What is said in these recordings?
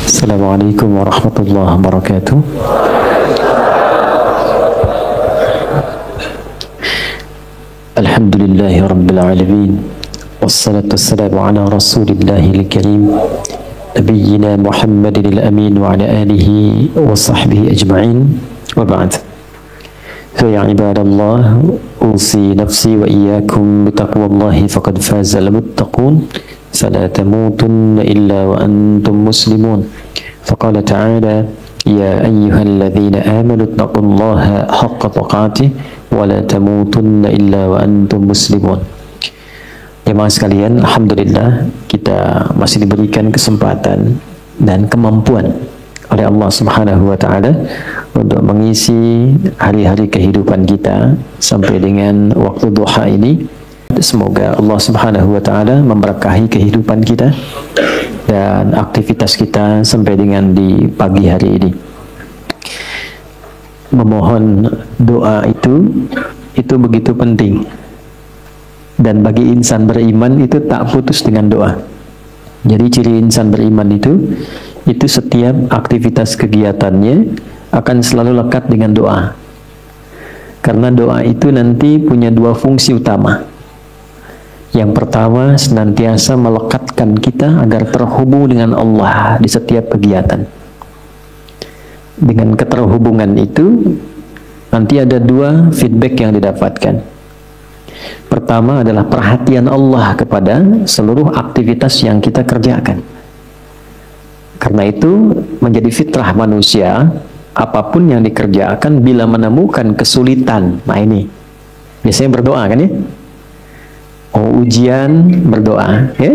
Assalamualaikum warahmatullahi wabarakatuh. Alhamdulillahi rabbil alamin. Wassalatu wassalamu ala rasulillahil karim nabiyyina Muhammadin al-amin wa ala alihi wa sahbihi ajma'in wa ba'd. Ya ibadallah, usi nafsi wa iyyakum bitaqwallahi faqad faza al-muttaqun. فلا تموتن إلا وأنتم مسلمون. فقال تعالى يا أيها الذين آمنوا اتقوا الله حق تقاته ولا تموتن إلا وأنتم مسلمون. Jemaah sekalian, alhamdulillah kita masih diberikan kesempatan dan kemampuan oleh Allah Subhanahu wa taala untuk mengisi hari-hari kehidupan kita sampai dengan waktu duha ini. Semoga Allah Subhanahu wa taala memberkahi kehidupan kita dan aktivitas kita sampai dengan di pagi hari ini. Memohon doa itu begitu penting. Dan bagi insan beriman itu tak putus dengan doa. Jadi ciri insan beriman itu setiap aktivitas kegiatannya akan selalu lekat dengan doa. Karena doa itu nanti punya dua fungsi utama. Yang pertama, senantiasa melekatkan kita agar terhubung dengan Allah di setiap kegiatan. Dengan keterhubungan itu, nanti ada dua feedback yang didapatkan. Pertama adalah perhatian Allah kepada seluruh aktivitas yang kita kerjakan. Karena itu, menjadi fitrah manusia, apapun yang dikerjakan bila menemukan kesulitan. Nah ini, biasanya berdoa kan ya? Mau ujian, berdoa ya.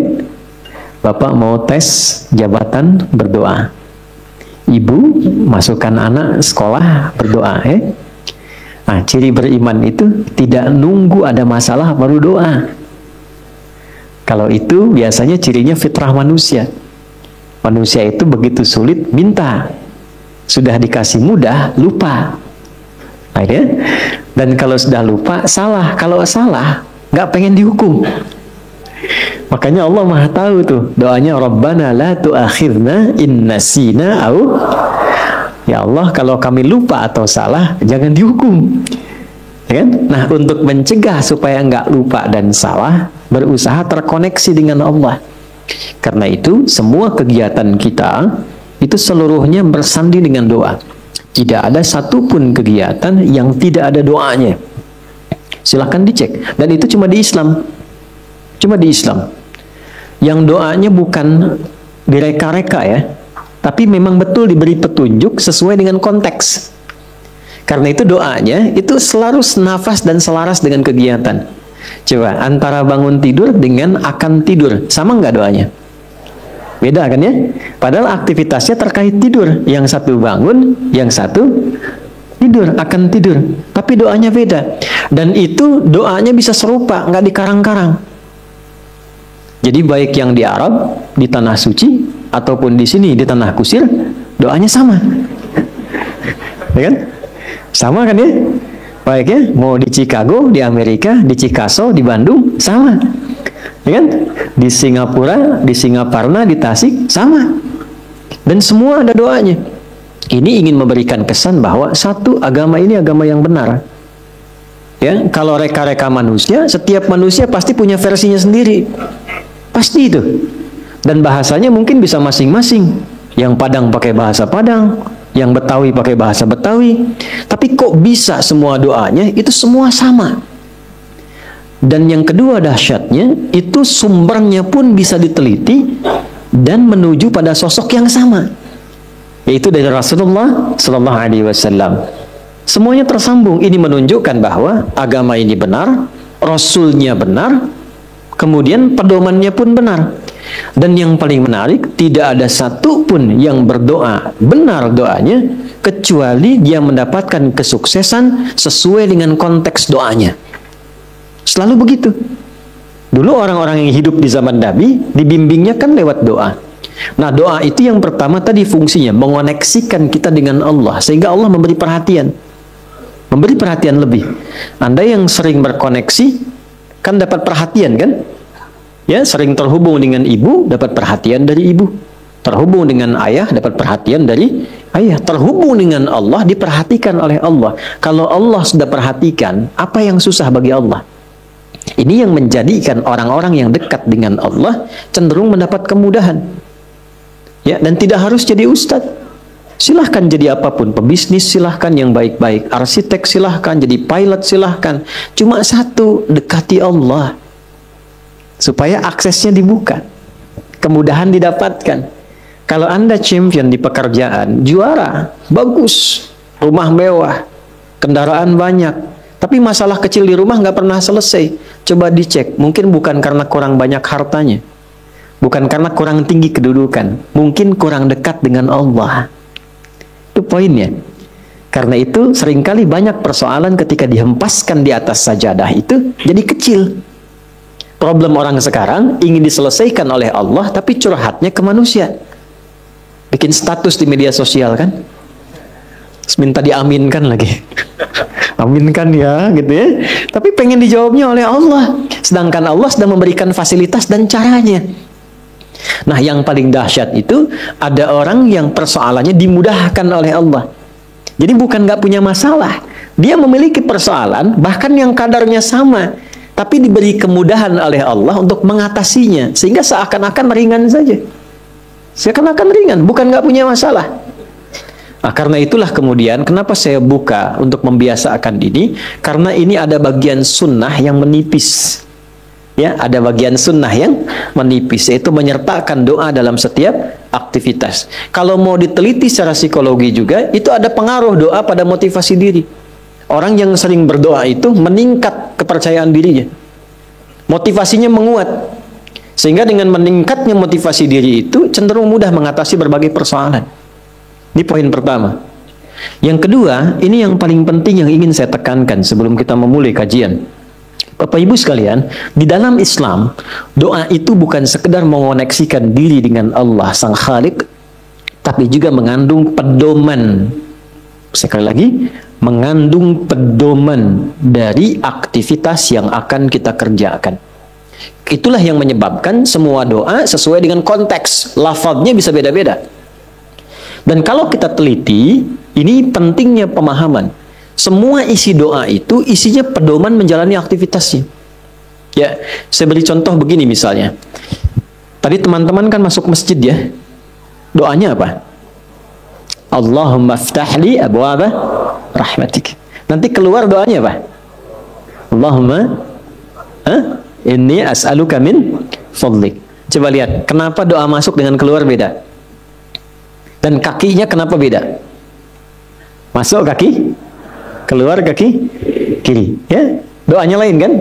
Bapak mau tes jabatan, berdoa. Ibu masukkan anak sekolah, berdoa ya. Nah, ciri beriman itu tidak nunggu ada masalah baru doa. Kalau itu biasanya cirinya fitrah manusia. Manusia itu begitu sulit minta, sudah dikasih mudah lupa. Nah, ya? Dan kalau sudah lupa salah. Kalau salah nggak pengen dihukum. Makanya Allah Maha tahu tuh doanya, Rabbana la tu'akhirna in nasina au, ya Allah kalau kami lupa atau salah jangan dihukum, ya kan? Nah, untuk mencegah supaya nggak lupa dan salah, berusaha terkoneksi dengan Allah. Karena itu semua kegiatan kita itu seluruhnya bersandi dengan doa. Tidak ada satupun kegiatan yang tidak ada doanya. Silahkan dicek. Dan itu cuma di Islam. Cuma di Islam. Yang doanya bukan direka-reka ya. Tapi memang betul diberi petunjuk sesuai dengan konteks. Karena itu doanya itu selalu senafas dan selaras dengan kegiatan. Coba antara bangun tidur dengan akan tidur. Sama nggak doanya? Beda kan ya? Padahal aktivitasnya terkait tidur. Yang satu bangun, yang satu tidur, akan tidur. Tapi doanya beda. Dan itu doanya bisa serupa, nggak dikarang-karang. Jadi baik yang di Arab, di tanah suci, ataupun di sini, di tanah kusir, doanya sama. Ya kan? Sama kan ya? Baik ya, mau di Chicago, di Amerika, di Chicago, di Bandung, sama. Ya kan? Di Singapura, di Singaparna, di Tasik, sama. Dan semua ada doanya. Ini ingin memberikan kesan bahwa satu, agama ini agama yang benar. Ya, kalau reka-reka manusia, setiap manusia pasti punya versinya sendiri. Pasti itu. Dan bahasanya mungkin bisa masing-masing. Yang Padang pakai bahasa Padang, yang Betawi pakai bahasa Betawi. Tapi kok bisa semua doanya itu semua sama? Dan yang kedua dahsyatnya, itu sumbernya pun bisa diteliti dan menuju pada sosok yang sama. Yaitu dari Rasulullah Sallallahu Alaihi Wasallam. Semuanya tersambung. Ini menunjukkan bahwa agama ini benar, Rasulnya benar, kemudian pedomannya pun benar. Dan yang paling menarik, tidak ada satupun yang berdoa benar doanya kecuali dia mendapatkan kesuksesan sesuai dengan konteks doanya. Selalu begitu. Dulu orang-orang yang hidup di zaman Nabi dibimbingnya kan lewat doa. Nah, doa itu yang pertama tadi fungsinya mengoneksikan kita dengan Allah sehingga Allah memberi perhatian. Memberi perhatian lebih. Anda yang sering berkoneksi kan dapat perhatian kan? Ya, sering terhubung dengan ibu dapat perhatian dari ibu. Terhubung dengan ayah, dapat perhatian dari ayah. Terhubung dengan Allah, diperhatikan oleh Allah. Kalau Allah sudah perhatikan, apa yang susah bagi Allah? Ini yang menjadikan orang-orang yang dekat dengan Allah cenderung mendapat kemudahan. Ya, dan tidak harus jadi ustadz. Silahkan jadi apapun, pebisnis silahkan yang baik-baik, arsitek silahkan, jadi pilot silahkan. Cuma satu, dekati Allah. Supaya aksesnya dibuka, kemudahan didapatkan. Kalau Anda champion di pekerjaan, juara, bagus, rumah mewah, kendaraan banyak, tapi masalah kecil di rumah nggak pernah selesai. Coba dicek, mungkin bukan karena kurang banyak hartanya, bukan karena kurang tinggi kedudukan, mungkin kurang dekat dengan Allah. Itu poinnya. Karena itu seringkali banyak persoalan ketika dihempaskan di atas sajadah itu jadi kecil. Problem orang sekarang ingin diselesaikan oleh Allah, tapi curhatnya ke manusia. Bikin status di media sosial kan, terus minta diaminkan lagi. Aminkan ya, gitu ya. Tapi pengen dijawabnya oleh Allah, sedangkan Allah sedang memberikan fasilitas dan caranya. Nah, yang paling dahsyat itu ada orang yang persoalannya dimudahkan oleh Allah. Jadi bukan nggak punya masalah, dia memiliki persoalan bahkan yang kadarnya sama, tapi diberi kemudahan oleh Allah untuk mengatasinya, sehingga seakan-akan ringan saja. Seakan-akan ringan, bukan nggak punya masalah. Nah, karena itulah kemudian kenapa saya buka untuk membiasakan ini, karena ini ada bagian sunnah yang menipis. Ya, ada bagian sunnah yang menipis, yaitu menyertakan doa dalam setiap aktivitas. Kalau mau diteliti secara psikologi juga, itu ada pengaruh doa pada motivasi diri. Orang yang sering berdoa itu meningkat kepercayaan dirinya, motivasinya menguat, sehingga dengan meningkatnya motivasi diri itu cenderung mudah mengatasi berbagai persoalan. Ini poin pertama. Yang kedua, ini yang paling penting yang ingin saya tekankan sebelum kita memulai kajian. Bapak Ibu sekalian, di dalam Islam, doa itu bukan sekedar mengoneksikan diri dengan Allah Sang Khalik, tapi juga mengandung pedoman. Sekali lagi, mengandung pedoman dari aktivitas yang akan kita kerjakan. Itulah yang menyebabkan semua doa sesuai dengan konteks, lafadznya bisa beda-beda. Dan kalau kita teliti, ini pentingnya pemahaman. Semua isi doa itu isinya pedoman menjalani aktivitasnya. Ya, saya beri contoh begini misalnya. Tadi teman-teman kan masuk masjid ya. Doanya apa? Allahumma ftahli abwaaba rahmatik. Nanti keluar doanya apa? Allahumma inni as'aluka min fadlik. Coba lihat, kenapa doa masuk dengan keluar beda? Dan kakinya kenapa beda? Masuk kaki, keluar kaki kiri, ya. Doanya lain kan?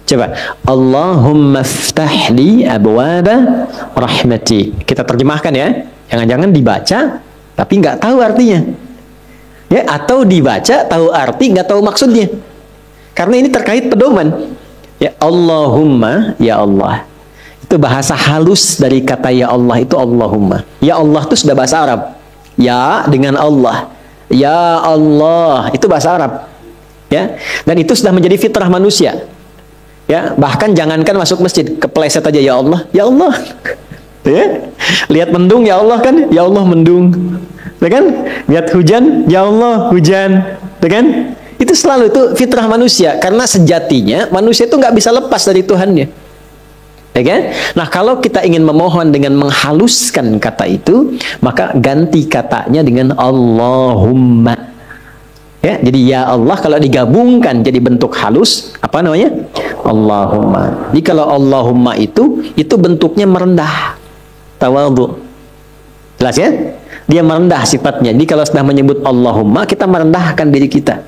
Coba, Allahumma ftahli abwaaba rahmati. Kita terjemahkan ya. Jangan-jangan dibaca tapi nggak tahu artinya. Ya, atau dibaca tahu arti nggak tahu maksudnya. Karena ini terkait pedoman. Ya, Allahumma, ya Allah. Itu bahasa halus dari kata ya Allah itu Allahumma. Ya Allah itu sudah bahasa Arab. Ya dengan Allah. Ya Allah, itu bahasa Arab. Ya, dan itu sudah menjadi fitrah manusia. Ya, bahkan jangankan masuk masjid, kepleset aja ya Allah, ya Allah. Ya, lihat mendung ya Allah kan, ya Allah mendung. Ya kan? Lihat hujan, ya Allah hujan. Ya kan? Itu selalu itu fitrah manusia, karena sejatinya manusia itu nggak bisa lepas dari Tuhannya. Ya kan? Nah, kalau kita ingin memohon dengan menghaluskan kata itu, maka ganti katanya dengan Allahumma. Ya, jadi ya Allah kalau digabungkan jadi bentuk halus, apa namanya? Allahumma. Jadi kalau Allahumma itu bentuknya merendah, tawadhu. Jelas ya? Dia merendah sifatnya. Jadi kalau sudah menyebut Allahumma, kita merendahkan diri kita,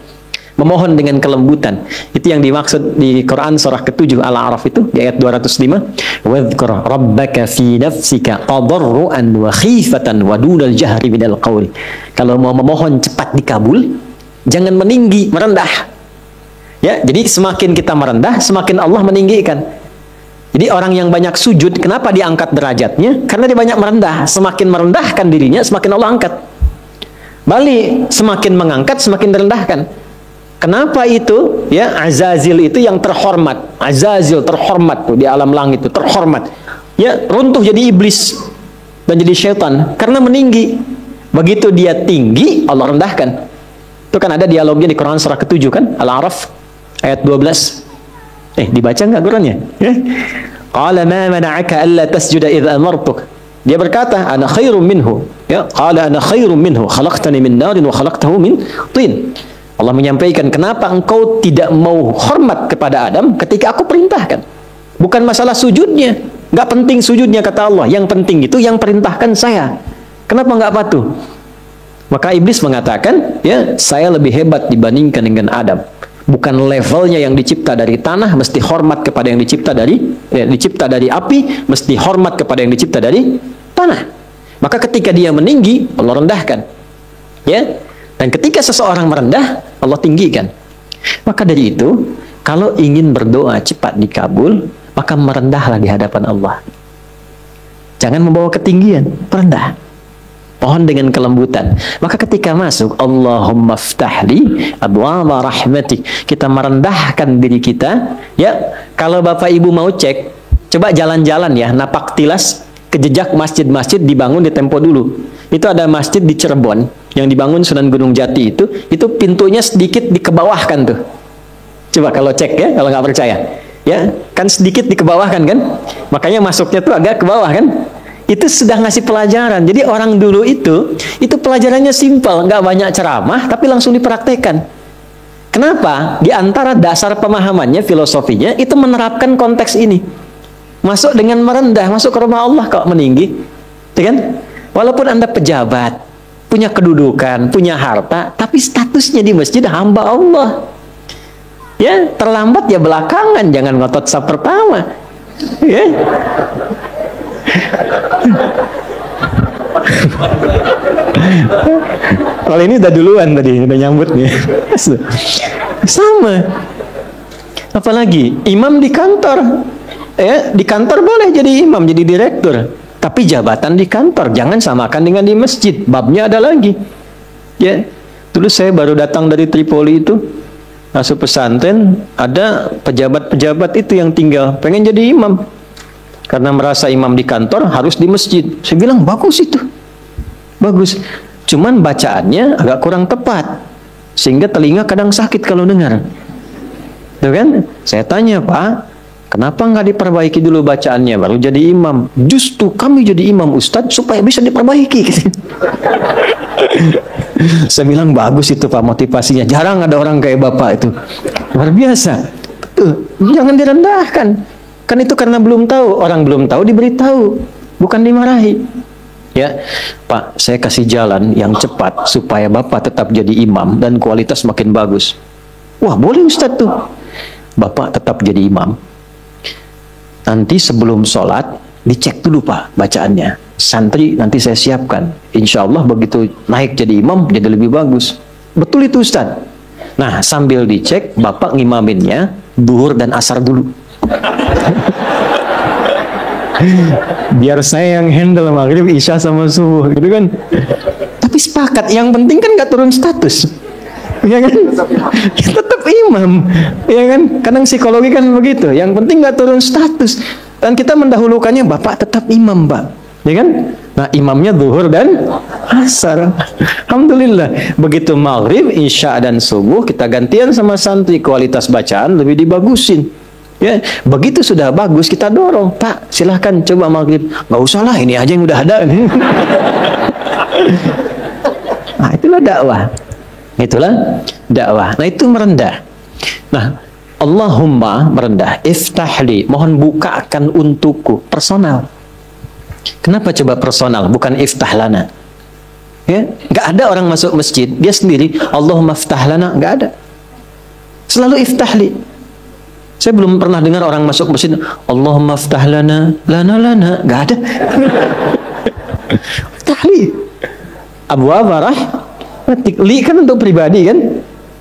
memohon dengan kelembutan. Itu yang dimaksud di Quran surah ke-7 Al-A'raf itu di ayat 205. Wadhkur rabbaka fi nafsika tadarruan wa khifatan wa dunal jahri minal qawli. Kalau mau memohon cepat dikabul, jangan meninggi, merendah. Ya, jadi semakin kita merendah, semakin Allah meninggikan. Jadi orang yang banyak sujud, kenapa diangkat derajatnya? Karena dia banyak merendah. Semakin merendahkan dirinya, semakin Allah angkat. Balik, semakin mengangkat, semakin direndahkan. Kenapa itu? Ya, Azazil itu yang terhormat. Azazil terhormat tuh di alam langit itu terhormat. Ya, runtuh jadi iblis. dan jadi syaitan karena meninggi. Begitu dia tinggi, Allah rendahkan. Itu kan ada dialognya di Quran surah ke-7 kan, Al-A'raf ayat 12. Dibaca nggak Qurannya? Qala ma mana'aka alla tasjuda idh amartuk. Dia berkata, ana khairum minhu. Ya, qala ana khairum minhu, khalaqtani min narin wa khalaqtahu min tin. Allah menyampaikan, kenapa engkau tidak mau hormat kepada Adam ketika aku perintahkan? Bukan masalah sujudnya, nggak penting sujudnya kata Allah. Yang penting itu yang perintahkan saya. Kenapa nggak patuh? Maka iblis mengatakan, ya saya lebih hebat dibandingkan dengan Adam. Bukan levelnya yang dicipta dari tanah mesti hormat kepada yang dicipta dari api, mesti hormat kepada yang dicipta dari tanah. Maka ketika dia meninggi, Allah rendahkan. Ya. Dan ketika seseorang merendah, Allah tinggikan. Maka dari itu, kalau ingin berdoa cepat dikabul, maka merendahlah di hadapan Allah. Jangan membawa ketinggian, merendah. Mohon dengan kelembutan. Maka ketika masuk, Allahumma ftahli abwaaba rahmatik, kita merendahkan diri kita. Ya, kalau Bapak Ibu mau cek, coba jalan-jalan ya, napak tilas ke jejak masjid-masjid dibangun di tempo dulu. Itu ada masjid di Cirebon yang dibangun Sunan Gunung Jati itu pintunya sedikit dikebawahkan tuh. Coba kalau cek ya, kalau nggak percaya. Ya, kan sedikit dikebawahkan kan? Makanya masuknya tuh agak ke bawah kan? Itu sudah ngasih pelajaran. Jadi orang dulu itu pelajarannya simpel, nggak banyak ceramah, tapi langsung dipraktekkan. Kenapa? Di antara dasar pemahamannya, filosofinya, itu menerapkan konteks ini. Masuk dengan merendah, masuk ke rumah Allah kok meninggi. Ya kan? Walaupun Anda pejabat, punya kedudukan, punya harta, tapi statusnya di masjid hamba Allah. Ya, terlambat ya belakangan, jangan ngotot saf pertama. Ya. Kalau ini udah duluan tadi, udah nyambut nih. Sama. Apalagi imam di kantor. Ya, di kantor boleh jadi imam, jadi direktur. Tapi jabatan di kantor jangan samakan dengan di masjid. Babnya ada lagi. Ya. Dulu saya baru datang dari Tripoli itu, masuk pesantren, ada pejabat-pejabat itu yang tinggal pengen jadi imam. Karena merasa imam di kantor harus di masjid. Saya bilang bagus itu. Bagus. Cuman bacaannya agak kurang tepat. Sehingga telinga kadang sakit kalau dengar. Tuh kan? Saya tanya, Pak, kenapa nggak diperbaiki dulu bacaannya baru jadi imam? Justru kami jadi imam Ustadz supaya bisa diperbaiki. Saya bilang bagus itu Pak motivasinya. Jarang ada orang kayak Bapak itu. Luar biasa. Tuh, jangan direndahkan. Kan itu karena belum tahu. Orang belum tahu diberitahu, bukan dimarahi. Ya, Pak, saya kasih jalan yang cepat supaya Bapak tetap jadi imam dan kualitas makin bagus. Wah, boleh Ustadz tuh. Bapak tetap jadi imam. Nanti sebelum sholat dicek dulu Pak bacaannya. Santri nanti saya siapkan. Insya Allah begitu naik jadi imam jadi lebih bagus. Betul itu Ustadz. Nah, sambil dicek Bapak ngimaminnya duhur dan asar dulu. Biar saya yang handle maghrib, isya sama subuh gitu kan. Tapi sepakat, yang penting kan gak turun status. Ya kan? Tetap imam. Ya kan? Kadang psikologi kan begitu. Yang penting gak turun status. Dan kita mendahulukannya Bapak tetap imam, Pak. Ya kan? Nah, imamnya zuhur dan asar. Alhamdulillah. Begitu maghrib, isya dan subuh kita gantian sama santri, kualitas bacaan lebih dibagusin. Ya, begitu sudah bagus kita dorong, Pak, silahkan coba maghrib. Nggak usah lah, ini aja yang udah ada. Nah, itulah dakwah. Itulah dakwah. Nah, itu merendah. Nah, Allahumma merendah. Iftahli, mohon bukakan untukku. Personal. Kenapa coba personal, bukan iftahlana? Ya, nggak ada orang masuk masjid dia sendiri Allahumma iftahlana, nggak ada. Selalu iftahli. Saya belum pernah dengar orang masuk masjid Allahumma ftah lana, lana, nggak ada. Iftahli. Abwaab rahmatik. Li kan untuk pribadi kan.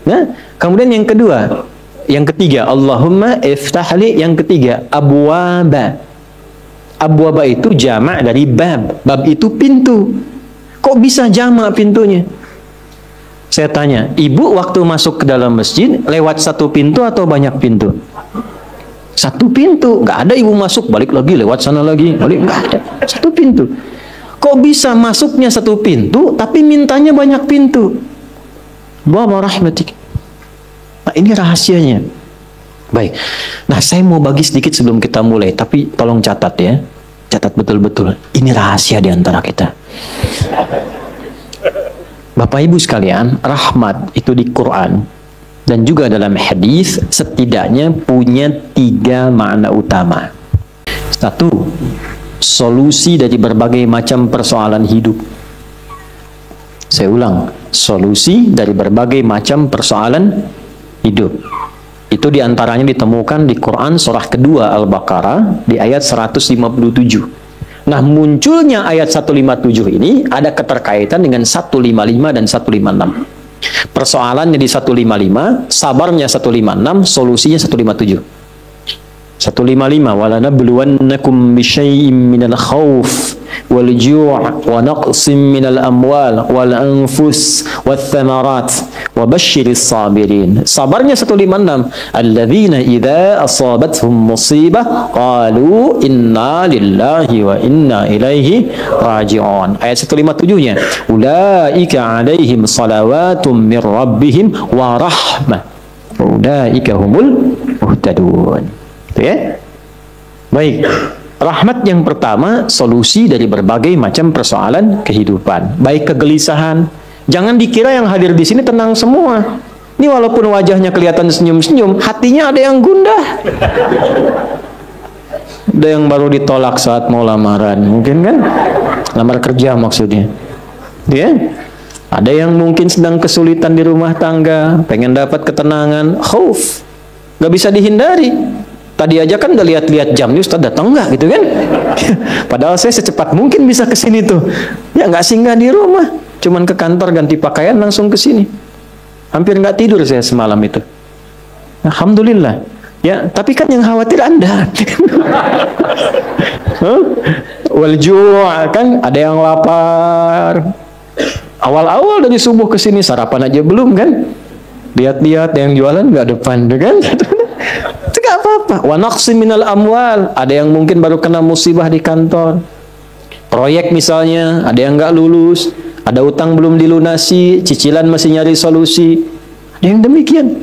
Nah, kemudian yang kedua, yang ketiga, Allahumma iftahli, yang ketiga, abwaaba. Abwaaba itu jamak dari bab. Bab itu pintu. Kok bisa jamak pintunya? Saya tanya, ibu waktu masuk ke dalam masjid lewat satu pintu atau banyak pintu? Satu pintu. Nggak ada ibu masuk balik lagi lewat sana lagi, balik, nggak ada. Satu pintu. Kok bisa masuknya satu pintu, tapi mintanya banyak pintu? Wa rahmatik. Nah, ini rahasianya. Baik. Nah, saya mau bagi sedikit sebelum kita mulai, tapi tolong catat ya. Catat betul-betul. Ini rahasia di antara kita. Bapak Ibu sekalian, rahmat itu di Quran dan juga dalam hadis setidaknya punya 3 makna utama. 1, solusi dari berbagai macam persoalan hidup. Saya ulang, solusi dari berbagai macam persoalan hidup. Itu diantaranya ditemukan di Quran surah kedua Al-Baqarah di ayat 157. Nah, munculnya ayat 157 ini ada keterkaitan dengan 155 dan 156. Persoalannya di 155, sabarnya 156, solusinya 157. 155, walanabluwannakum bisyai'im minal khauf wal ju' wa naqsim minal amwal wal anfus wath thamarat wa basyiris sabirin. Sabarnya 156, alladzina idza asabathum musibah qalu inna lillahi wa inna ilaihi raji'un. Ayat 157-nya, ulaika alaihim salawatum mir rabbihim wa rahmah ulaika humul muhtadun. Ya. Baik. Rahmat yang pertama, solusi dari berbagai macam persoalan kehidupan, baik kegelisahan. Jangan dikira yang hadir di sini tenang semua. Ini walaupun wajahnya kelihatan senyum-senyum, hatinya ada yang gundah. Ada yang baru ditolak saat mau lamaran, mungkin kan? Lamar kerja maksudnya. Ya. Ada yang mungkin sedang kesulitan di rumah tangga, pengen dapat ketenangan, khauf. Gak bisa dihindari. Tadi aja kan udah lihat-lihat jam nih, Ustaz datang nggak gitu kan? Padahal saya secepat mungkin bisa ke sini tuh. Ya nggak singgah di rumah, cuman ke kantor ganti pakaian langsung ke sini. Hampir nggak tidur saya semalam itu. Alhamdulillah. Ya, tapi kan yang khawatir Anda. Wal ju' kan ada yang lapar. Awal-awal dari subuh ke sini sarapan aja belum kan? Lihat-lihat yang jualan nggak depan kan? Itu gak apa-apa. Wa naqsim minal amwal, ada yang mungkin baru kena musibah di kantor. Proyek misalnya, ada yang nggak lulus, ada utang belum dilunasi, cicilan masih nyari solusi. Ada yang demikian.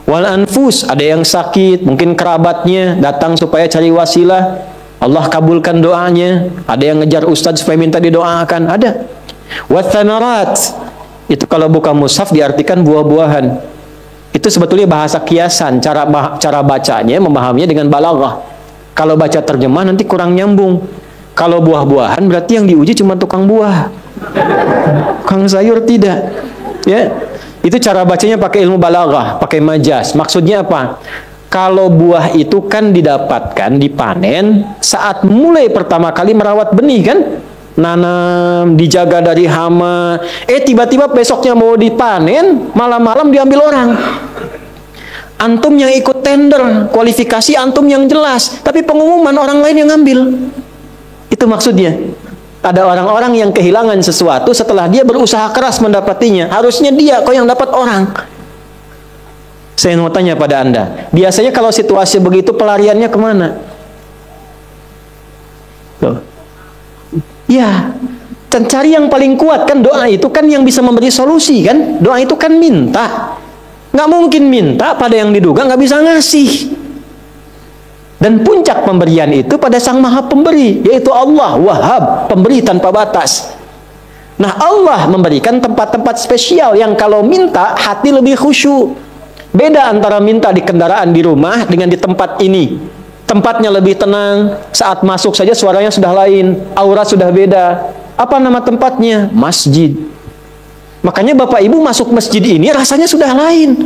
Wal anfus, ada yang sakit, mungkin kerabatnya datang supaya cari wasilah, Allah kabulkan doanya. Ada yang ngejar ustadz supaya minta didoakan, ada. Wat thamarat, itu kalau buka mushaf diartikan buah-buahan. Itu sebetulnya bahasa kiasan, cara bacanya, memahaminya dengan balaghah. Kalau baca terjemah nanti kurang nyambung. Kalau buah-buahan berarti yang diuji cuma tukang buah, tukang sayur tidak. Ya, itu cara bacanya pakai ilmu balaghah, pakai majas. Maksudnya apa? Kalau buah itu kan didapatkan, dipanen saat mulai pertama kali merawat benih kan? Nanam, dijaga dari hama, tiba-tiba besoknya mau dipanen, malam-malam diambil orang. Antum yang ikut tender, kualifikasi antum yang jelas, tapi pengumuman orang lain yang ngambil. Itu maksudnya. Ada orang-orang yang kehilangan sesuatu setelah dia berusaha keras mendapatinya. Harusnya dia kok yang dapat orang. Saya mau tanya pada Anda, biasanya kalau situasi begitu pelariannya kemana? Tuh. Ya, dan cari yang paling kuat kan. Doa itu kan yang bisa memberi solusi kan. Doa itu kan minta. Nggak mungkin minta pada yang diduga nggak bisa ngasih. Dan puncak pemberian itu pada Sang Maha Pemberi, yaitu Allah Wahhab, pemberi tanpa batas. Nah, Allah memberikan tempat-tempat spesial yang kalau minta hati lebih khusyuk. Beda antara minta di kendaraan di rumah dengan di tempat ini. Tempatnya lebih tenang, saat masuk saja suaranya sudah lain, aura sudah beda. Apa nama tempatnya? Masjid. Makanya Bapak Ibu masuk masjid ini rasanya sudah lain.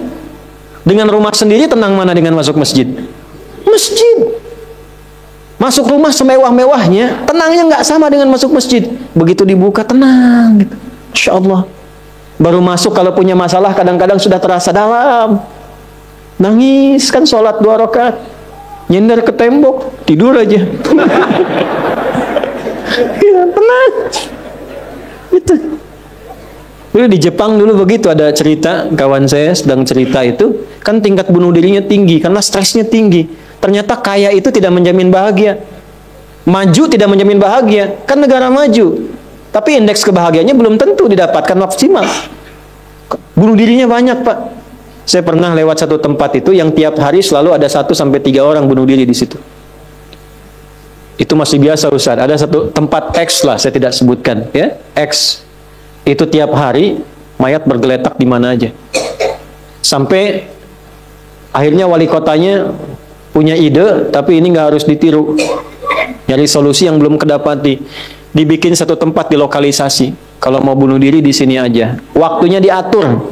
Dengan rumah sendiri tenang mana dengan masuk masjid? Masjid. Masuk rumah semewah-mewahnya, tenangnya nggak sama dengan masuk masjid. Begitu dibuka tenang gitu. Insya Allah. Baru masuk kalau punya masalah kadang-kadang sudah terasa dalam. Nangis kan sholat 2 rakaat. Nyender ke tembok, tidur aja. Ya, tenang. Itu. Dulu di Jepang dulu begitu, ada cerita, kawan saya sedang cerita itu, kan tingkat bunuh dirinya tinggi karena stresnya tinggi. Ternyata kaya itu tidak menjamin bahagia. Maju tidak menjamin bahagia, kan negara maju. Tapi indeks kebahagiaannya belum tentu didapatkan maksimal. Bunuh dirinya banyak, Pak. Saya pernah lewat satu tempat itu yang tiap hari selalu ada 1 sampai 3 orang bunuh diri di situ. Itu masih biasa, Ustaz. Ada satu tempat X lah, saya tidak sebutkan, ya. X. Itu tiap hari mayat bergeletak di mana aja. Sampai akhirnya wali kotanya punya ide, tapi ini nggak harus ditiru. Nyari solusi yang belum kedapati. Dibikin satu tempat di lokalisasi. Kalau mau bunuh diri di sini aja. Waktunya diatur.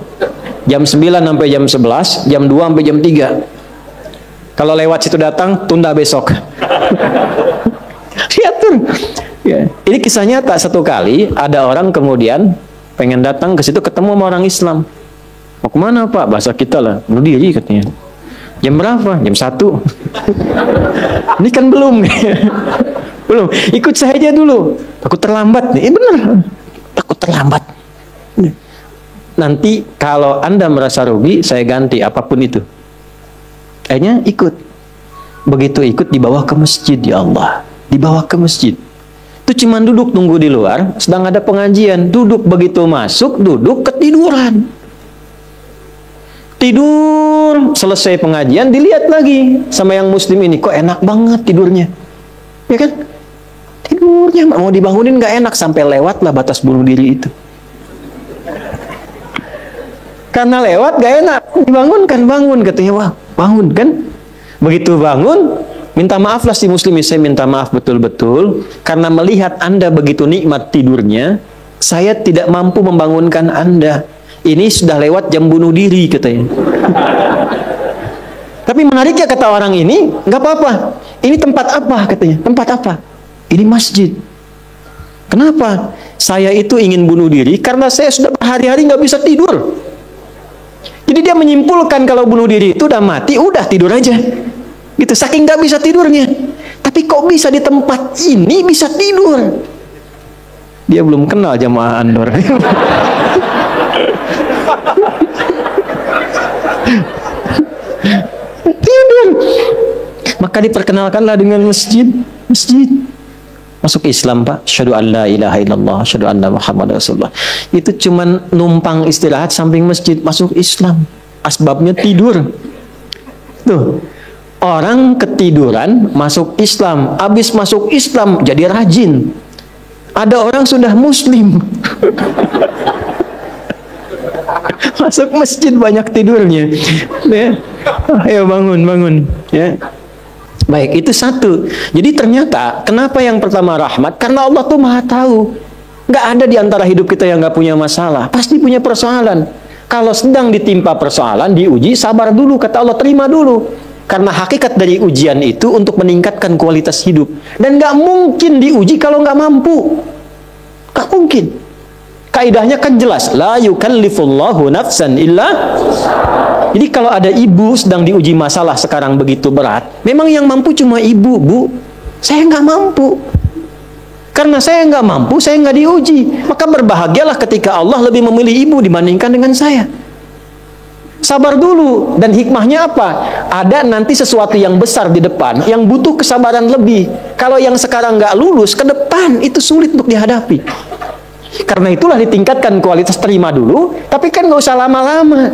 Jam 9 sampai jam 11, jam 2 sampai jam 3. Kalau lewat situ datang, tunda besok. Diatur. Ya. Ini kisah nyata. Satu kali ada orang kemudian pengen datang ke situ ketemu sama orang Islam. Mau kemana, Pak? Bahasa kita lah, bunuh diri katanya. Jam berapa? Jam 1. Ini kan belum. Belum. Ikut saya aja dulu. Takut terlambat nih. Bener. Takut terlambat. Nanti kalau Anda merasa rugi, saya ganti apapun itu. Akhirnya ikut. Begitu ikut dibawa ke masjid, ya Allah. Dibawa ke masjid. Itu cuma duduk tunggu di luar, sedang ada pengajian. Duduk, begitu masuk, duduk, ketiduran. Tidur, selesai pengajian, dilihat lagi sama yang muslim ini, kok enak banget tidurnya. Ya kan? Tidurnya mau dibangunin nggak enak, sampai lewat lah batas bunuh diri itu. Karena lewat gak enak, dibangunkan, bangun katanya, wah bangun kan. Begitu bangun, minta maaf lah si muslim, saya minta maaf betul-betul karena melihat Anda begitu nikmat tidurnya, saya tidak mampu membangunkan Anda. Ini sudah lewat jam bunuh diri katanya. Tapi menariknya kata orang ini, nggak apa-apa. Ini tempat apa katanya? Tempat apa? Ini masjid. Kenapa? Saya itu ingin bunuh diri karena saya sudah berhari-hari nggak bisa tidur. Jadi dia menyimpulkan kalau bunuh diri itu udah mati, udah tidur aja. Gitu, saking nggak bisa tidurnya. Tapi kok bisa di tempat ini bisa tidur? Dia belum kenal jamaah Andor. Tidur. Maka diperkenalkanlah dengan masjid. Masjid. Masuk Islam, Pak. Asyhadu an la ilaha illallah, asyhadu anna Muhammad Rasulullah. Itu cuman numpang istirahat samping masjid, masuk Islam. Asbabnya tidur. Tuh. Orang ketiduran masuk Islam, habis masuk Islam jadi rajin. Ada orang sudah muslim. Masuk masjid banyak tidurnya. Ya. Ayo bangun, bangun. Ya. Baik, itu satu. Jadi ternyata, kenapa yang pertama rahmat? Karena Allah tuh maha tahu. Nggak ada di antara hidup kita yang nggak punya masalah. Pasti punya persoalan. Kalau sedang ditimpa persoalan, diuji, sabar dulu. Kata Allah, terima dulu. Karena hakikat dari ujian itu untuk meningkatkan kualitas hidup. Dan nggak mungkin diuji kalau nggak mampu. Nggak mungkin. Kaidahnya kan jelas. La yukallifullahu nafsan illa. Jadi kalau ada ibu sedang diuji masalah sekarang begitu berat, memang yang mampu cuma ibu, Bu. Saya nggak mampu. Karena saya nggak mampu, saya nggak diuji. Maka berbahagialah ketika Allah lebih memilih ibu dibandingkan dengan saya. Sabar dulu. Dan hikmahnya apa? Ada nanti sesuatu yang besar di depan, yang butuh kesabaran lebih. Kalau yang sekarang nggak lulus, ke depan itu sulit untuk dihadapi. Karena itulah ditingkatkan kualitas terima dulu, tapi kan nggak usah lama-lama.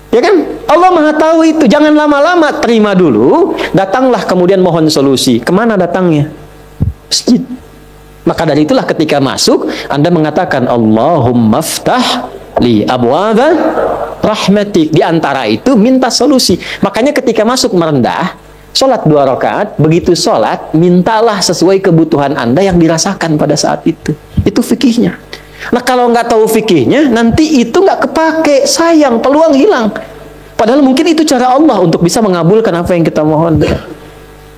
Ya kan? Allah maha tahu itu. Jangan lama-lama, terima dulu. Datanglah kemudian mohon solusi. Kemana datangnya? Masjid. Maka dari itulah ketika masuk, Anda mengatakan Allahumma ftah li abwaba rahmatik. Di antara itu minta solusi. Makanya ketika masuk merendah, sholat 2 rakaat, begitu sholat, mintalah sesuai kebutuhan Anda yang dirasakan pada saat itu. Itu fikihnya. Nah kalau nggak tahu fikihnya, nanti itu nggak kepake, sayang, peluang hilang. Padahal mungkin itu cara Allah untuk bisa mengabulkan apa yang kita mohon.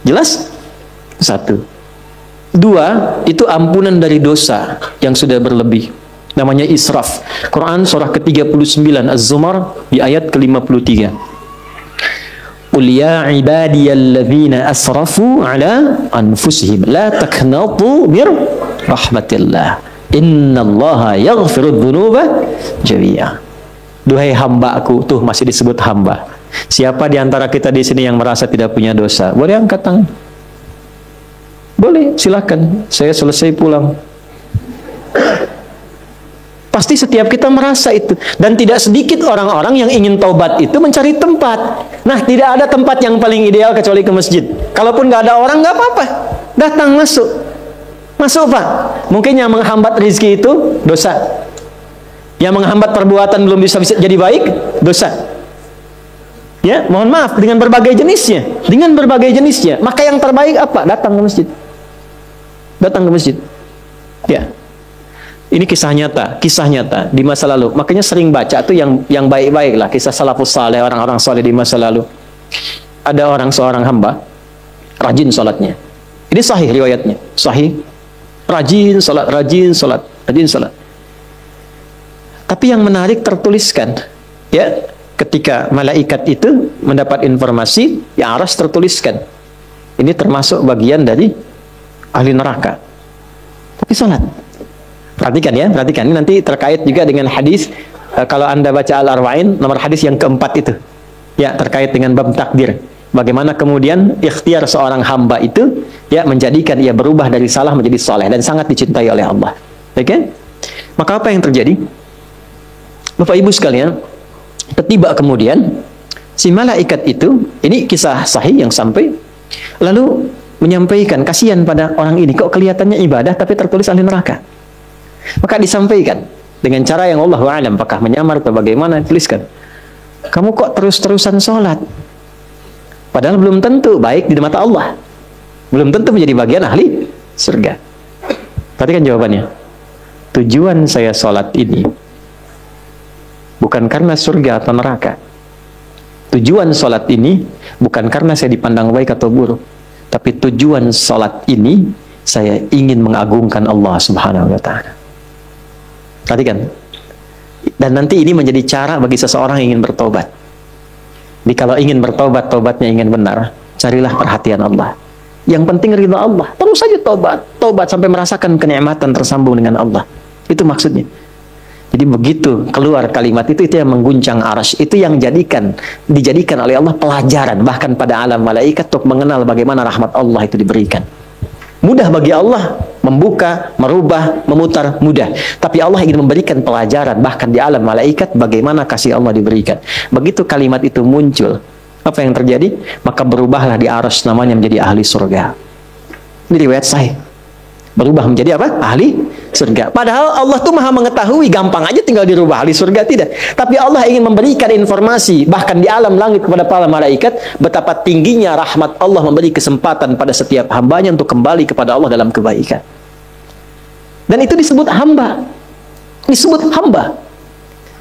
Jelas? 1. 2, itu ampunan dari dosa yang sudah berlebih. Namanya israf. Quran surah ke-39 Az-Zumar di ayat ke-53. Qul ya ibadiyalladzina asrafu ala anfusihim la taqnatu mir rahmatillah. Innallaha yaghfirudz dzunuba jami'a. Duhai hambaku, tuh masih disebut hamba. Siapa di antara kita di sini yang merasa tidak punya dosa? Boleh angkat tangan. Boleh, silakan. Saya selesai pulang. Pasti setiap kita merasa itu. Dan tidak sedikit orang-orang yang ingin taubat itu mencari tempat. Nah, tidak ada tempat yang paling ideal kecuali ke masjid. Kalaupun nggak ada orang, nggak apa-apa. Datang, masuk. Masuk, Pak. Mungkin yang menghambat rezeki itu dosa. Yang menghambat perbuatan belum bisa jadi baik, dosa. Ya, mohon maaf, dengan berbagai jenisnya. Dengan berbagai jenisnya. Maka yang terbaik apa? Datang ke masjid. Datang ke masjid. Ya. Ini kisah nyata di masa lalu. Makanya sering baca tuh yang baik-baik lah, kisah salafus saleh, orang-orang saleh di masa lalu. Ada seorang hamba rajin salatnya. Ini sahih riwayatnya, sahih. Rajin salat. Tapi yang menarik tertuliskan, ya, ketika malaikat itu mendapat informasi, ya aras tertuliskan. Ini termasuk bagian dari ahli neraka. Tapi salat. Perhatikan ya, perhatikan. Ini nanti terkait juga dengan hadis, kalau Anda baca Al-Arba'in, nomor hadis yang keempat itu. Ya, terkait dengan bab takdir. Bagaimana kemudian ikhtiar seorang hamba itu, ya, menjadikan ia berubah dari salah menjadi soleh. Dan sangat dicintai oleh Allah. Oke? Maka apa yang terjadi? Bapak Ibu sekalian, ketiba kemudian, si malaikat itu, ini kisah sahih yang sampai, lalu menyampaikan, kasihan pada orang ini, kok kelihatannya ibadah, tapi tertulis ahli neraka. Maka disampaikan dengan cara yang Allah wa'alam, apakah menyamar atau bagaimana, tuliskan, kamu kok terus-terusan sholat, padahal belum tentu baik di mata Allah, belum tentu menjadi bagian ahli surga. Perhatikan jawabannya. Tujuan saya sholat ini bukan karena surga atau neraka. Tujuan sholat ini bukan karena saya dipandang baik atau buruk, tapi tujuan sholat ini saya ingin mengagungkan Allah Subhanahu wa Ta'ala. Perhatikan. Dan nanti ini menjadi cara bagi seseorang yang ingin bertobat. Jadi kalau ingin bertobat, tobatnya ingin benar, carilah perhatian Allah. Yang penting ridha Allah. Terus saja tobat. Tobat sampai merasakan kenikmatan tersambung dengan Allah. Itu maksudnya. Jadi begitu keluar kalimat itu yang mengguncang arsy. Itu yang dijadikan oleh Allah pelajaran. Bahkan pada alam malaikat untuk mengenal bagaimana rahmat Allah itu diberikan. Mudah bagi Allah membuka, merubah, memutar, mudah. Tapi Allah ingin memberikan pelajaran bahkan di alam malaikat bagaimana kasih Allah diberikan. Begitu kalimat itu muncul, apa yang terjadi? Maka berubahlah di arsy namanya menjadi ahli surga. Ini riwayat sahih. Berubah menjadi apa? Ahli surga. Padahal Allah tuh maha mengetahui, gampang aja tinggal dirubah ahli surga, tidak. Tapi Allah ingin memberikan informasi bahkan di alam langit kepada para malaikat betapa tingginya rahmat Allah memberi kesempatan pada setiap hambanya untuk kembali kepada Allah dalam kebaikan. Dan itu disebut hamba. Disebut hamba.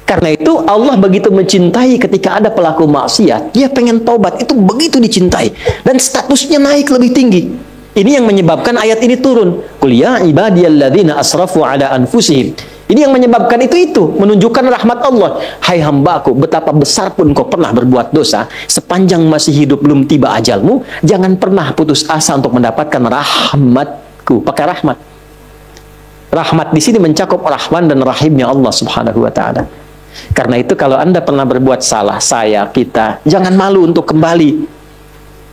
Karena itu Allah begitu mencintai ketika ada pelaku maksiat, dia pengen taubat, itu begitu dicintai dan statusnya naik lebih tinggi. Ini yang menyebabkan ayat ini turun. Qul ya ibadiyalladzina asrafu ala anfusihim. Ini yang menyebabkan itu menunjukkan rahmat Allah. Hai hambaku, betapa besar pun kau pernah berbuat dosa, sepanjang masih hidup belum tiba ajalmu, jangan pernah putus asa untuk mendapatkan rahmatku. Pakai rahmat. Rahmat di sini mencakup Rahman dan Rahimnya Allah Subhanahu wa Ta'ala. Karena itu kalau Anda pernah berbuat salah, kita, jangan malu untuk kembali.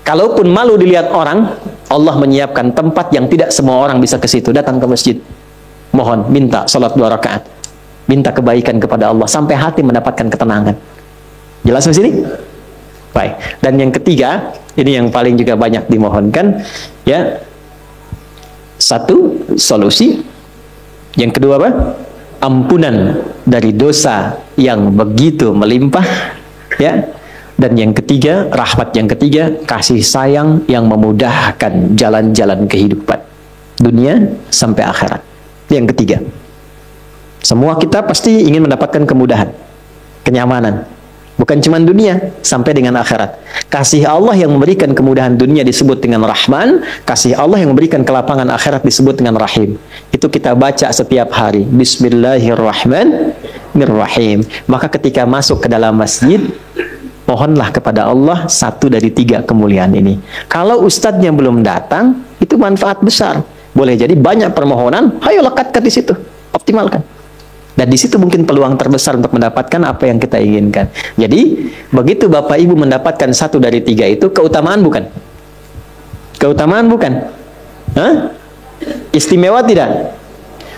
Kalaupun malu dilihat orang, Allah menyiapkan tempat yang tidak semua orang bisa ke situ. Datang ke masjid, mohon, minta salat 2 rakaat, minta kebaikan kepada Allah sampai hati mendapatkan ketenangan. Jelas di sini? Baik. Dan yang ketiga, ini yang paling juga banyak dimohonkan, ya. Satu, solusi. Yang kedua apa? Ampunan dari dosa yang begitu melimpah, ya. Dan yang ketiga, rahmat yang ketiga, kasih sayang yang memudahkan jalan-jalan kehidupan dunia sampai akhirat. Yang ketiga, semua kita pasti ingin mendapatkan kemudahan, kenyamanan, bukan cuma dunia, sampai dengan akhirat. Kasih Allah yang memberikan kemudahan dunia disebut dengan Rahman, kasih Allah yang memberikan kelapangan akhirat disebut dengan Rahim. Itu kita baca setiap hari, Bismillahirrahmanirrahim. Maka ketika masuk ke dalam masjid, mohonlah kepada Allah satu dari 3 kemuliaan ini. Kalau ustadznya belum datang, itu manfaat besar. Boleh jadi banyak permohonan, ayo lekatkan di situ, optimalkan. Dan di situ mungkin peluang terbesar untuk mendapatkan apa yang kita inginkan. Jadi, begitu Bapak Ibu mendapatkan satu dari 3 itu, keutamaan bukan? Keutamaan bukan? Hah? Istimewa tidak?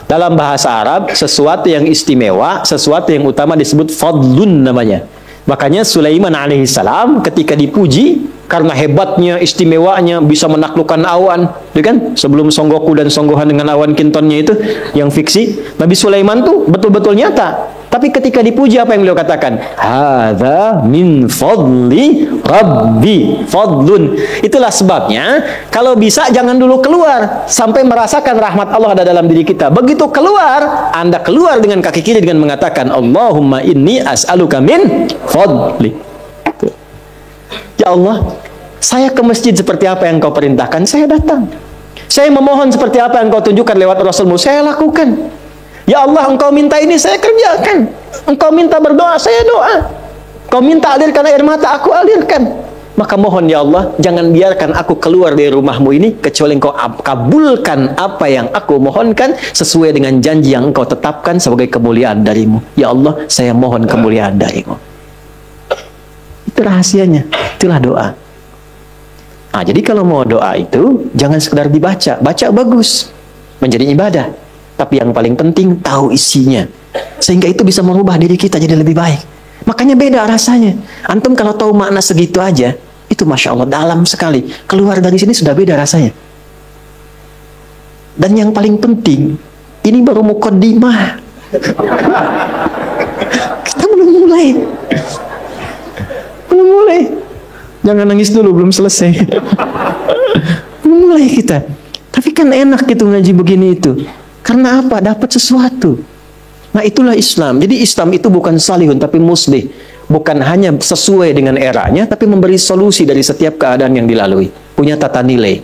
Dalam bahasa Arab, sesuatu yang istimewa, sesuatu yang utama disebut fadlun namanya. Makanya Sulaiman alaihissalam ketika dipuji karena hebatnya, istimewanya, bisa menaklukkan awan, ya kan? Sebelum Songgoku dan Songgohan dengan awan kintonnya itu yang fiksi, Nabi Sulaiman tuh betul-betul nyata. Tapi ketika dipuji apa yang beliau katakan? Hadza min fadli Rabbi, fadlun. Itulah sebabnya kalau bisa jangan dulu keluar sampai merasakan rahmat Allah ada dalam diri kita. Begitu keluar, Anda keluar dengan kaki kiri dengan mengatakan Allahumma inni as'aluka min fadli. Ya Allah, saya ke masjid seperti apa yang Kau perintahkan, saya datang. Saya memohon seperti apa yang Kau tunjukkan lewat Rasulmu, saya lakukan. Ya Allah, Engkau minta ini, saya kerjakan. Engkau minta berdoa, saya doa. Kau minta alirkan air mata, aku alirkan. Maka mohon ya Allah, jangan biarkan aku keluar dari rumahmu ini, kecuali Engkau kabulkan apa yang aku mohonkan, sesuai dengan janji yang Engkau tetapkan sebagai kemuliaan darimu. Ya Allah, saya mohon kemuliaan darimu. Itu rahasianya, itulah doa. Nah, jadi kalau mau doa itu, jangan sekedar dibaca. Baca bagus, menjadi ibadah. Tapi yang paling penting, tahu isinya. Sehingga itu bisa merubah diri kita jadi lebih baik. Makanya beda rasanya. Antum kalau tahu makna segitu aja, itu Masya Allah dalam sekali. Keluar dari sini sudah beda rasanya. Dan yang paling penting, ini baru muqaddimah. Kita belum mulai. Belum mulai. Jangan nangis dulu, belum selesai. Belum mulai kita. Tapi kan enak gitu ngaji begini itu. Karena apa? Dapat sesuatu. Nah itulah Islam. Jadi Islam itu bukan salihun tapi muslih. Bukan hanya sesuai dengan eranya, tapi memberi solusi dari setiap keadaan yang dilalui. Punya tata nilai.